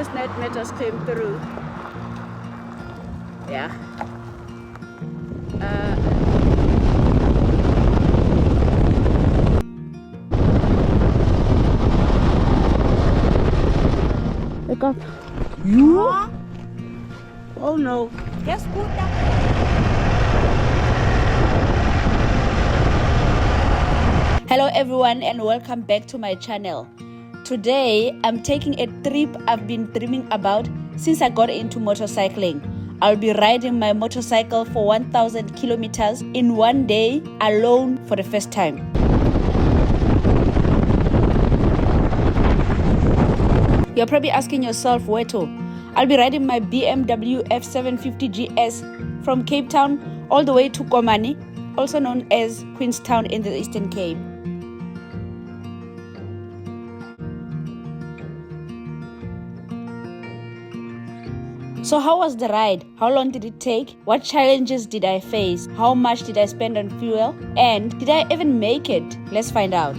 first night meters came through. Yeah. Wake up. You? Oh no. Yes, scooter. Hello everyone and welcome back to my channel. Today I'm taking a trip I've been dreaming about since I got into motorcycling. I'll be riding my motorcycle for 1,000 kilometers in one day alone for the first time. You're probably asking yourself where to. I'll be riding my BMW F750 GS from Cape Town all the way to Komani, also known as Queenstown in the Eastern Cape. So how was the ride? How long did it take? What challenges did I face? How much did I spend on fuel? And did I even make it? Let's find out.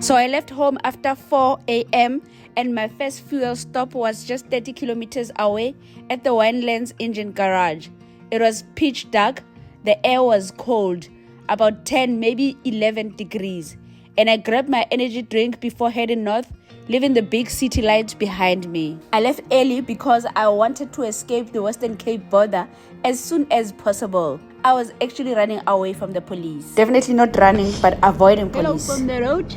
So I left home after 4 a.m. and my first fuel stop was just 30 kilometers away at the Winlands Engine Garage. It was pitch dark, the air was cold, about 10, maybe 11 degrees. And I grabbed my energy drink before heading north, leaving the big city lights behind me. I left early because I wanted to escape the Western Cape border as soon as possible. I was actually running away from the police. Definitely not running, but avoiding police. Hello from the road.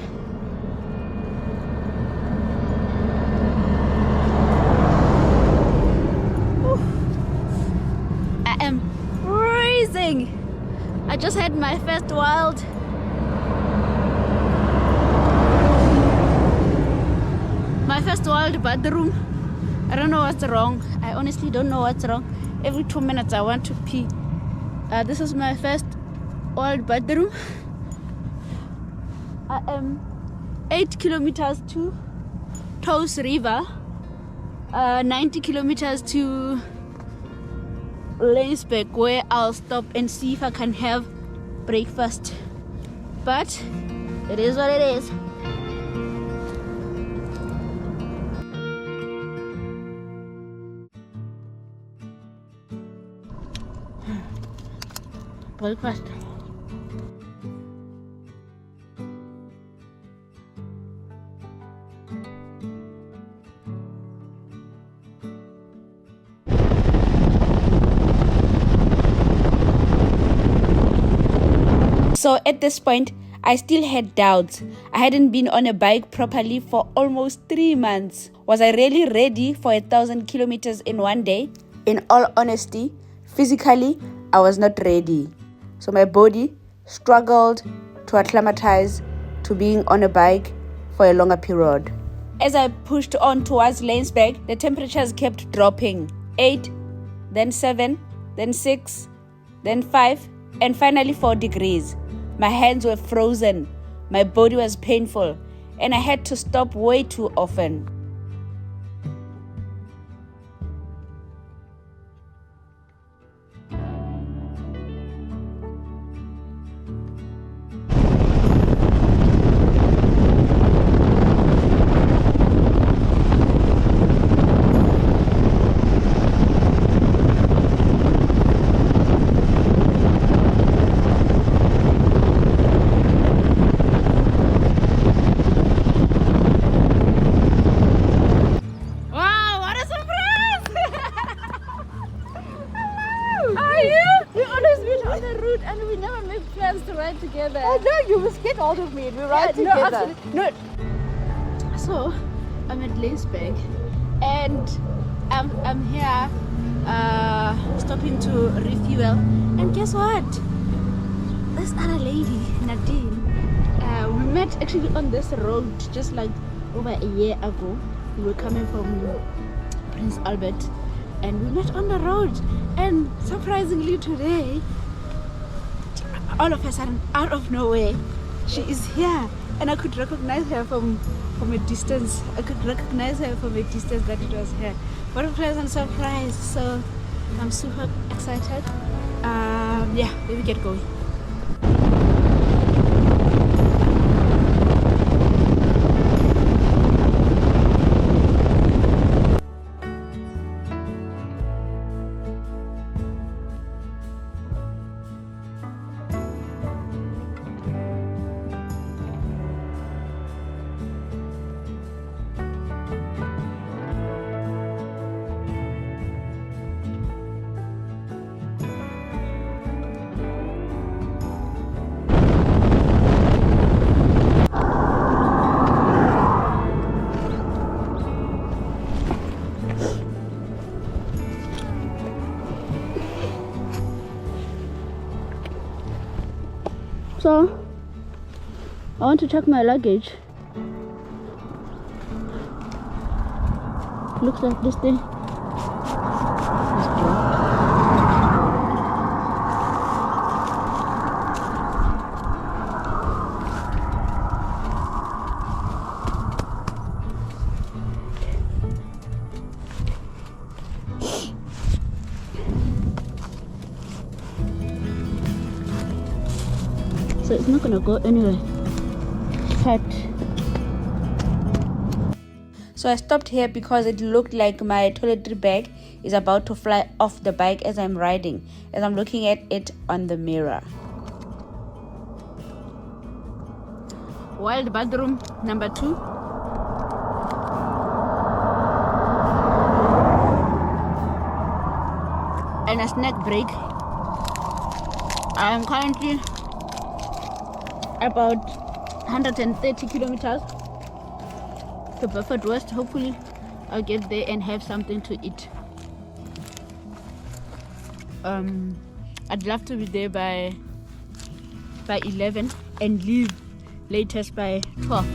I am freezing. I just had my first wild bathroom. I don't know what's wrong. I honestly don't know what's wrong. Every 2 minutes I want to pee. This is my first wild bathroom. I am 8 kilometers to Toes River, 90 kilometers to Lainsburg, where I'll stop and see if I can have breakfast. But it is what it is. Breakfast. So at this point, I still had doubts. I hadn't been on a bike properly for almost 3 months. Was I really ready for 1,000 kilometers in one day? In all honesty, physically, I was not ready. So my body struggled to acclimatize to being on a bike for a longer period. As I pushed on towards Lainsburg, the temperatures kept dropping. 8, then 7, then 6, then 5, and finally 4 degrees. My hands were frozen, my body was painful, and I had to stop way too often. And we never made plans to ride together. Oh no, you must get out of me and we ride together. No. So I'm at Lainsburg and I'm here stopping to refuel, and guess what? This other lady, Nadine, we met actually on this road just like over a year ago. We were coming from Prince Albert and we met on the road, and surprisingly today, all of a sudden, out of nowhere, she is here, and I could recognize her from a distance. That it was her. What a pleasant surprise. So I'm super excited. Yeah, let me get going. So I want to check my luggage. Looks like this thing. So it's not gonna go anywhere. But so I stopped here because it looked like my toiletry bag is about to fly off the bike as I'm riding, as I'm looking at it on the mirror. Wild bathroom number 2. And a snack break. I am currently about 130 kilometers to Beaufort West. Hopefully I'll get there and have something to eat. I'd love to be there by 11 and leave latest by 12.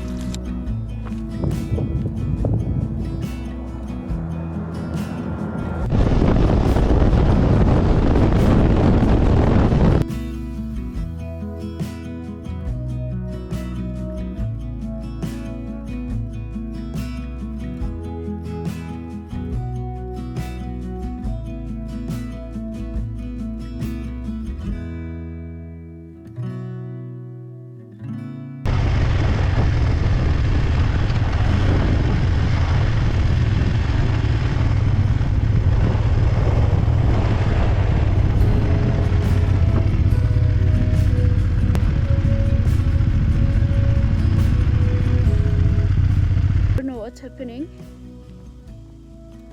Happening,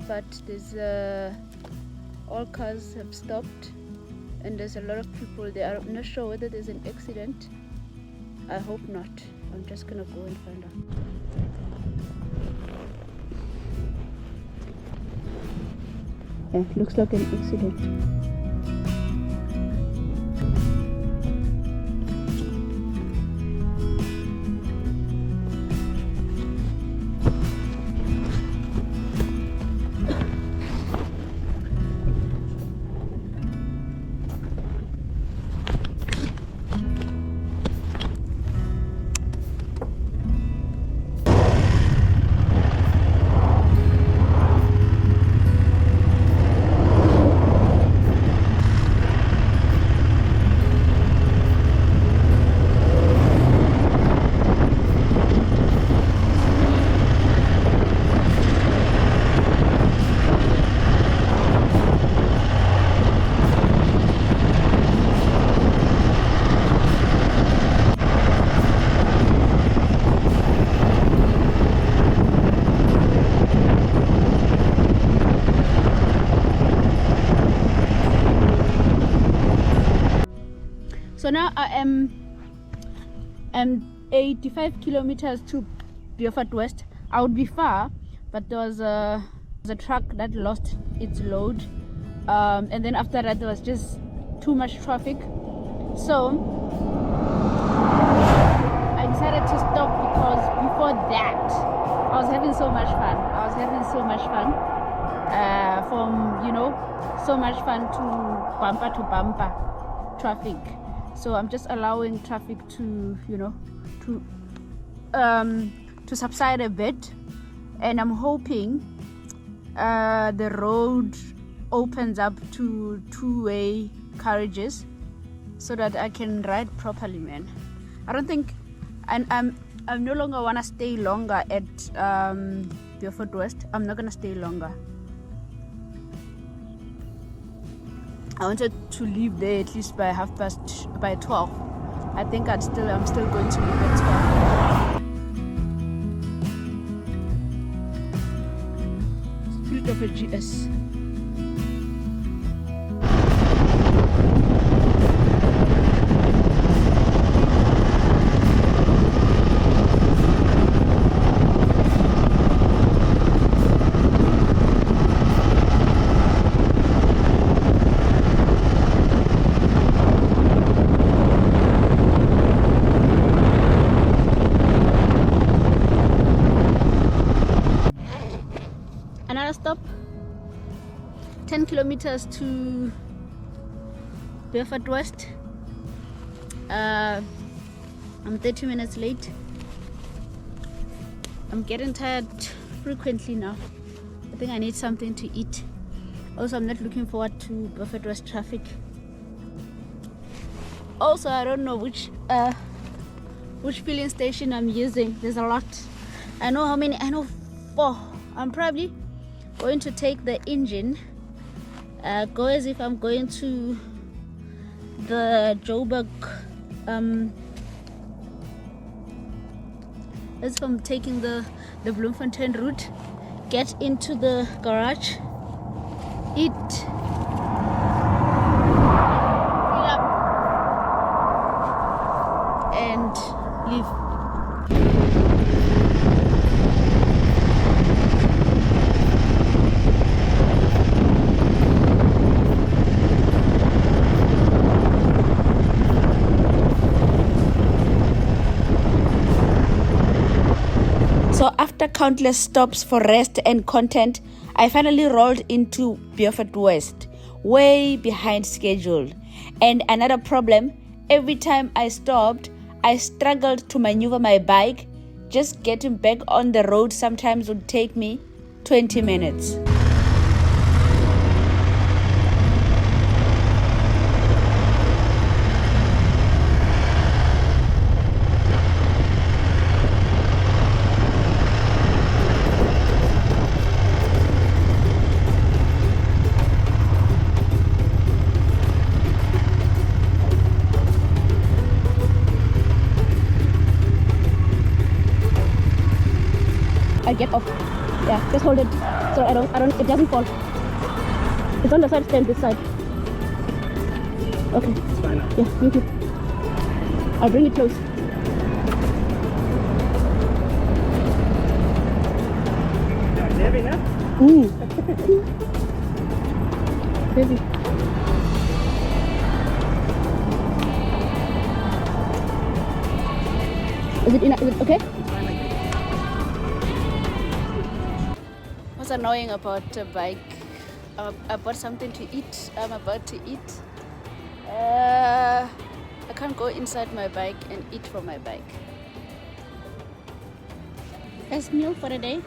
but there's all cars have stopped and there's a lot of people there. I'm not sure whether there's an accident. I hope not. I'm just gonna go and find out. Yeah, looks like an accident. So now I am 85 kilometers to Beaufort West. I would be far, but there was a truck that lost its load, and then after that there was just too much traffic. So I decided to stop because before that I was having so much fun. So much fun to bumper traffic. So I'm just allowing traffic to subside a bit, and I'm hoping the road opens up to two-way carriages so that I can ride properly, man. I don't think I no longer want to stay longer at Beaufort West. I'm not gonna stay longer. I wanted to leave there at least by 12. I think I'm still going to leave at 12. Spirit of a GS. kilometers to Beaufort West. I'm 30 minutes late. I'm getting tired frequently now. I think I need something to eat. Also, I'm not looking forward to Beaufort West traffic. Also, I don't know which filling station I'm using. There's a lot. I know how many. I know 4. I'm probably going to take the engine. Go as if I'm going to the Joburg. As if I'm taking the Bloemfontein route. Get into the garage. Eat. Fill up. And leave. So after countless stops for rest and content, I finally rolled into Beaufort West, way behind schedule. And another problem, every time I stopped, I struggled to maneuver my bike. Just getting back on the road sometimes would take me 20 minutes. I get off. Yeah, just hold it so it doesn't fall. It's on the side stand this side. Okay. It's fine now. Yeah, thank you. I'll bring it close. Yeah, it's heavy now? Heavy. Is it okay? What's annoying about a bike? I bought something to eat. I'm about to eat. I can't go inside my bike and eat from my bike. First meal for the day.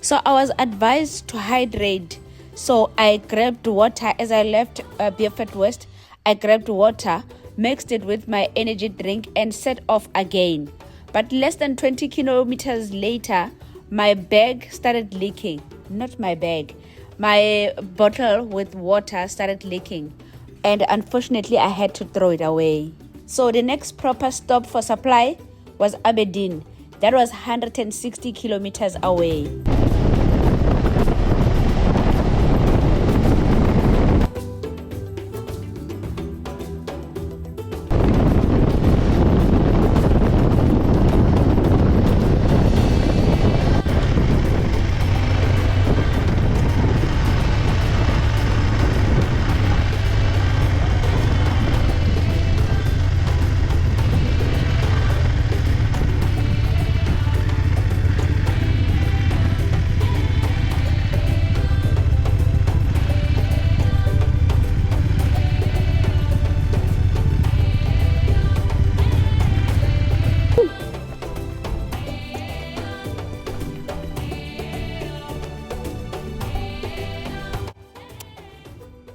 So I was advised to hydrate. So I grabbed water as I left Beaufort West. I grabbed water, mixed it with my energy drink and set off again. But less than 20 kilometers later, my bag started leaking. Not my bag. My bottle with water started leaking. And unfortunately, I had to throw it away. So the next proper stop for supply was Aberdeen. That was 160 kilometers away.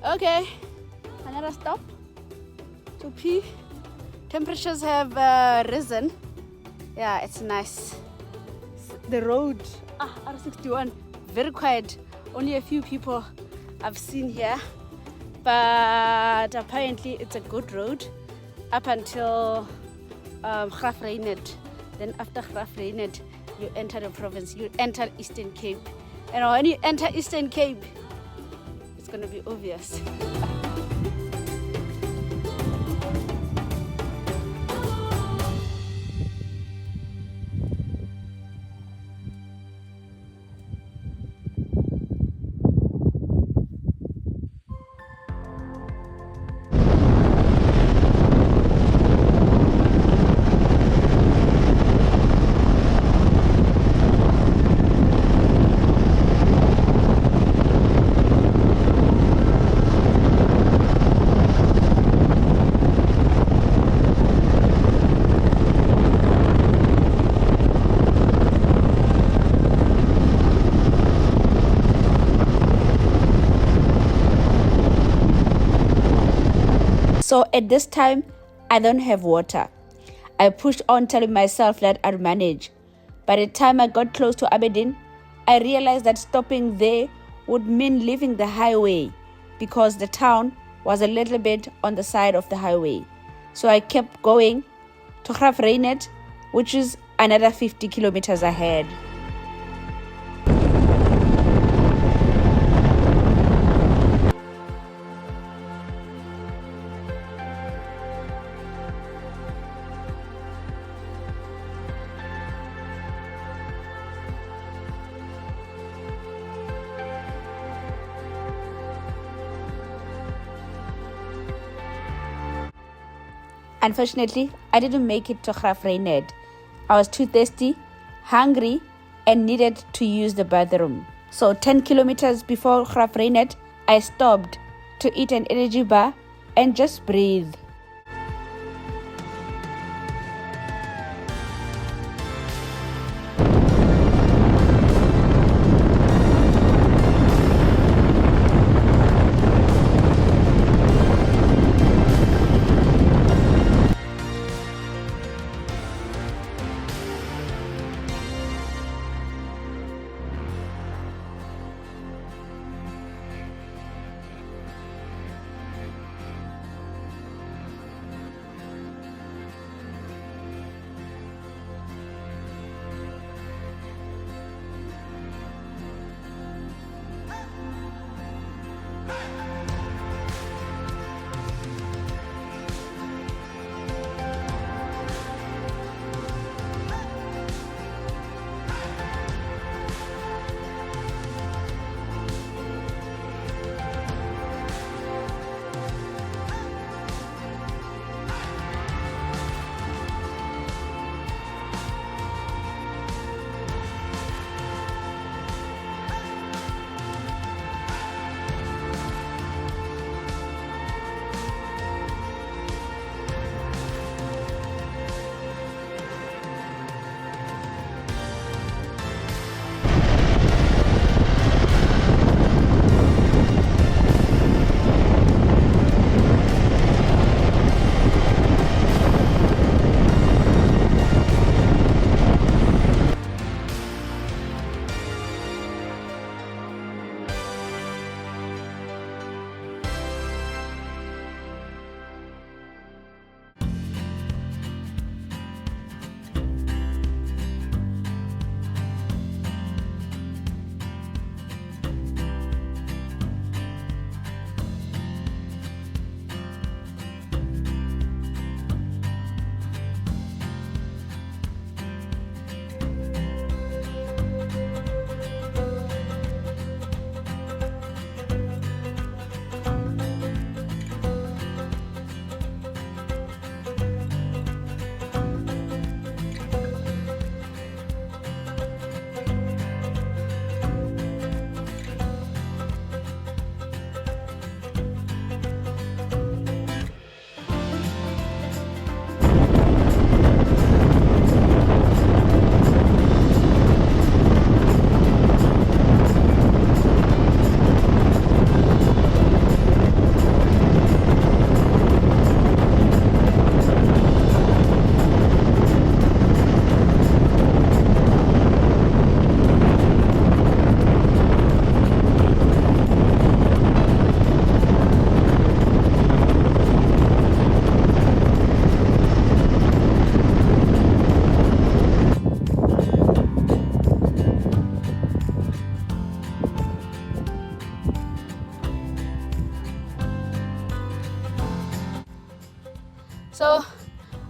Okay, another stop to pee. Temperatures have risen. Yeah, it's nice. The road, R61, very quiet. Only a few people I've seen here. but apparently it's a good road up until Graaff-Reinet. Then after Graaff-Reinet, you enter the province, you enter Eastern Cape. And when you enter Eastern Cape, it's going to be obvious. So at this time, I don't have water. I pushed on telling myself that I'd manage. By the time I got close to Aberdeen, I realized that stopping there would mean leaving the highway because the town was a little bit on the side of the highway. So I kept going to Graaff-Reinet, which is another 50 kilometers ahead. Unfortunately, I didn't make it to Graaff-Reinet. I was too thirsty, hungry, and needed to use the bathroom. So 10 kilometers before Graaff-Reinet, I stopped to eat an energy bar and just breathe.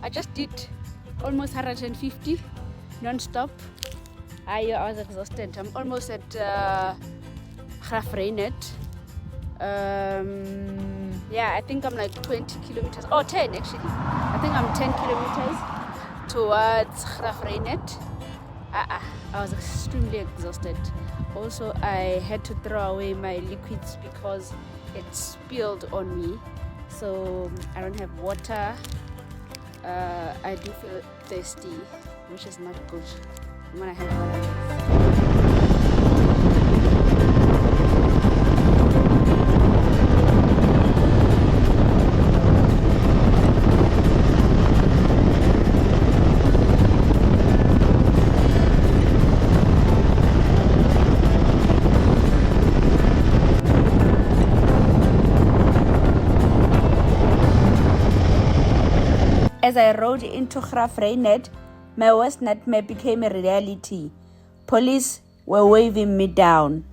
I just did almost 150 non-stop. I was exhausted. I'm almost at Graaff-Reinet. Yeah, I think I'm like 20 kilometers. Oh, 10 actually. I think I'm 10 kilometers towards Graaff-Reinet. I was extremely exhausted. Also, I had to throw away my liquids because it spilled on me. So I don't have water. I do feel thirsty, which is not good. I'm gonna have one of these. As I rode into Graaff-Reinet, my worst nightmare became a reality. Police were waving me down.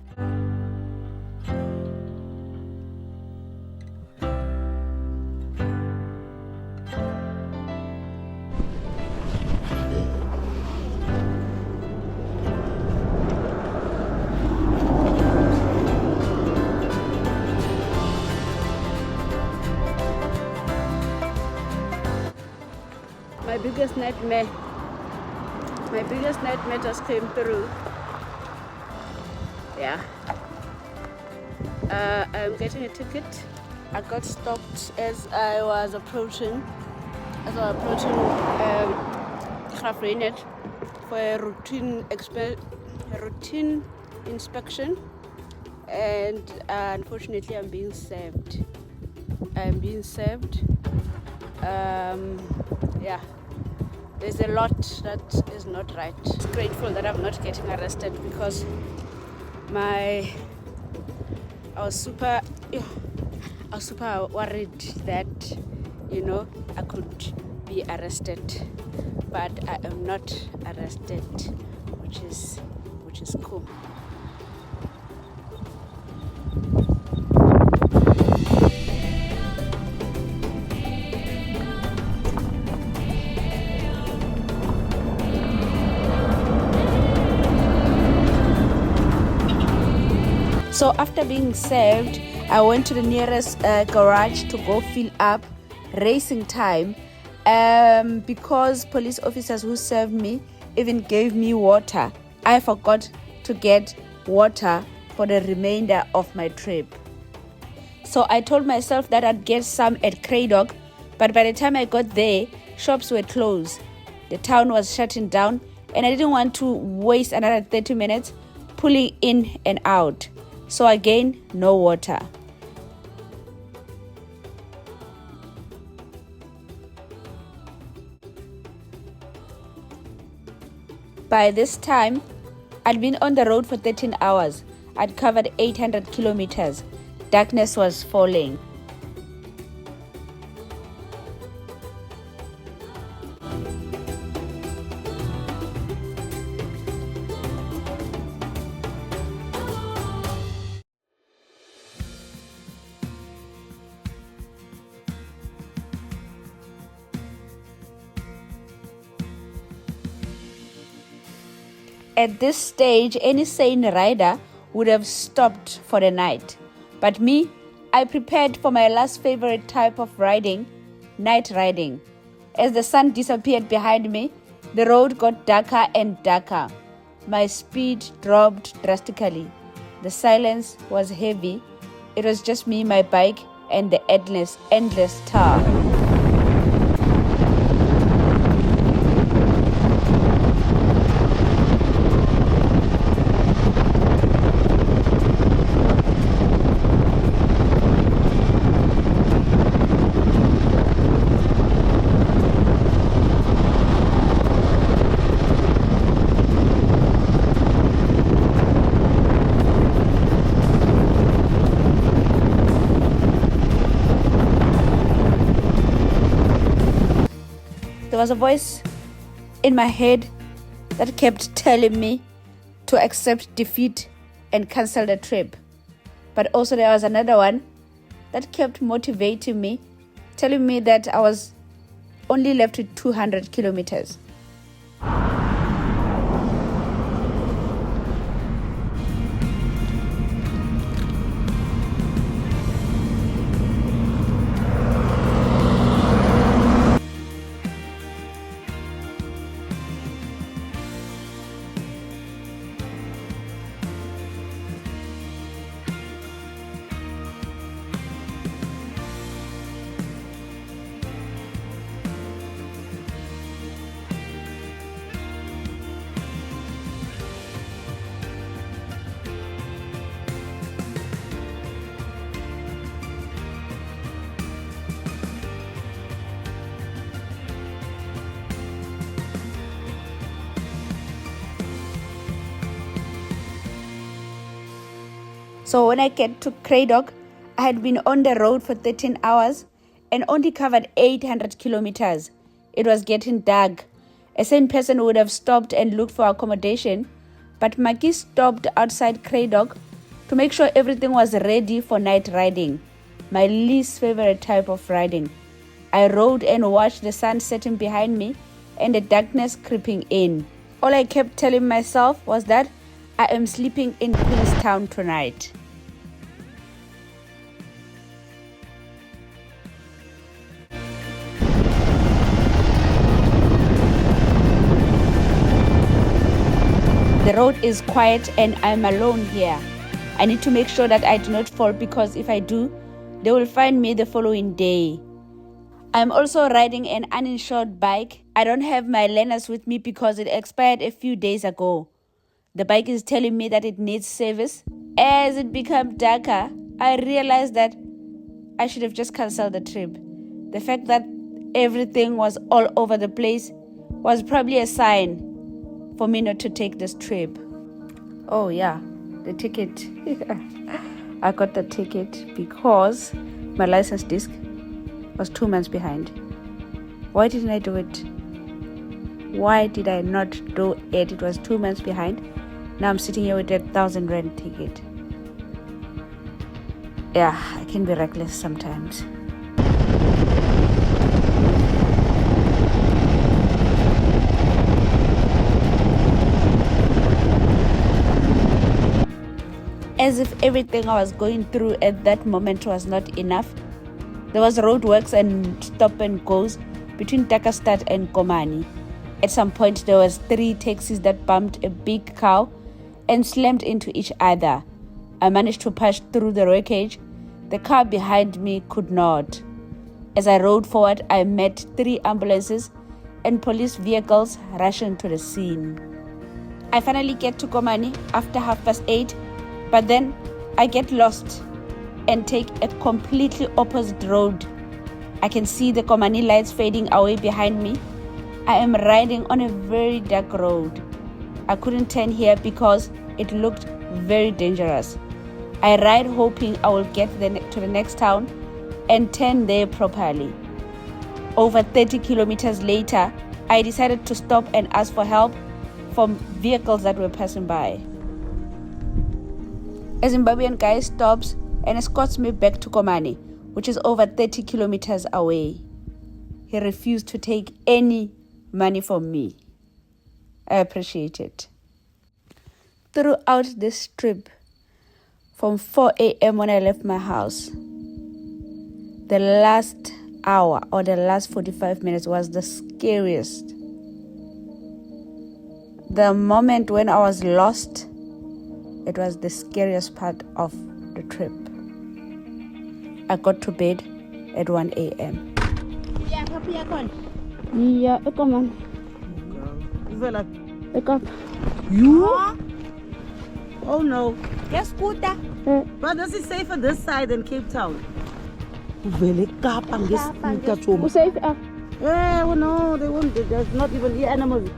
My biggest nightmare just came through. Yeah. I'm getting a ticket. I got stopped as I was approaching Graaff-Reinet for a routine inspection, and unfortunately I'm being served. Yeah. There's a lot that is not right. I'm grateful that I'm not getting arrested because I was super worried that, I could be arrested, but I am not arrested, which is cool. So after being served, I went to the nearest garage to go fill up, racing time, because police officers who served me even gave me water. I forgot to get water for the remainder of my trip. So I told myself that I'd get some at Cradock, but by the time I got there, shops were closed. The town was shutting down, and I didn't want to waste another 30 minutes pulling in and out. So again, no water. By this time, I'd been on the road for 13 hours. I'd covered 800 kilometers. Darkness was falling. At this stage, any sane rider would have stopped for the night. But me, I prepared for my last favorite type of riding, night riding. As the sun disappeared behind me, the road got darker and darker. My speed dropped drastically. The silence was heavy. It was just me, my bike, and the endless tar. There was a voice in my head that kept telling me to accept defeat and cancel the trip. But also there was another one that kept motivating me, telling me that I was only left with 200 kilometers. So when I get to Cradock, I had been on the road for 13 hours and only covered 800 kilometers. It was getting dark. A sane person would have stopped and looked for accommodation, but Maki stopped outside Cradock to make sure everything was ready for night riding, my least favorite type of riding. I rode and watched the sun setting behind me and the darkness creeping in. All I kept telling myself was that I am sleeping in Queenstown tonight. The road is quiet and I'm alone here. I need to make sure that I do not fall, because if I do, they will find me the following day. I'm also riding an uninsured bike. I don't have my learners with me because it expired a few days ago. The bike is telling me that it needs service. As it becomes darker, I realized that I should have just cancelled the trip. The fact that everything was all over the place was probably a sign for me not to take this trip. Oh yeah, the ticket. I got the ticket because my license disc was 2 months behind. Why didn't I do it? Why did I not do it? It was 2 months behind. Now I'm sitting here with a 1,000 rand ticket. Yeah, I can be reckless sometimes. As if everything I was going through at that moment was not enough, there was roadworks and stop and goes between Takastad and Komani. At some point, there was 3 taxis that bumped a big car and slammed into each other. I managed to push through the wreckage. The car behind me could not. As I rode forward, I met 3 ambulances and police vehicles rushing to the scene. I finally get to Komani after 8:30, but then I get lost and take a completely opposite road. I can see the Komani lights fading away behind me. I am riding on a very dark road. I couldn't turn here because it looked very dangerous. I ride hoping I will get to the next town and turn there properly. Over 30 kilometers later, I decided to stop and ask for help from vehicles that were passing by. A Zimbabwean guy stops and escorts me back to Komani, which is over 30 kilometers away. He refused to take any money from me. I appreciate it. Throughout this trip, from 4 a.m. when I left my house, the last hour or the last 45 minutes was the scariest. The moment when I was lost, it was the scariest part of the trip. I got to bed at 1 a.m. Yeah, come on. Wake up. You? Oh no. Yes, scooter. But this is safer this side than Cape Town. Really, Kapa, Safe. no, they won't. There's not even animals.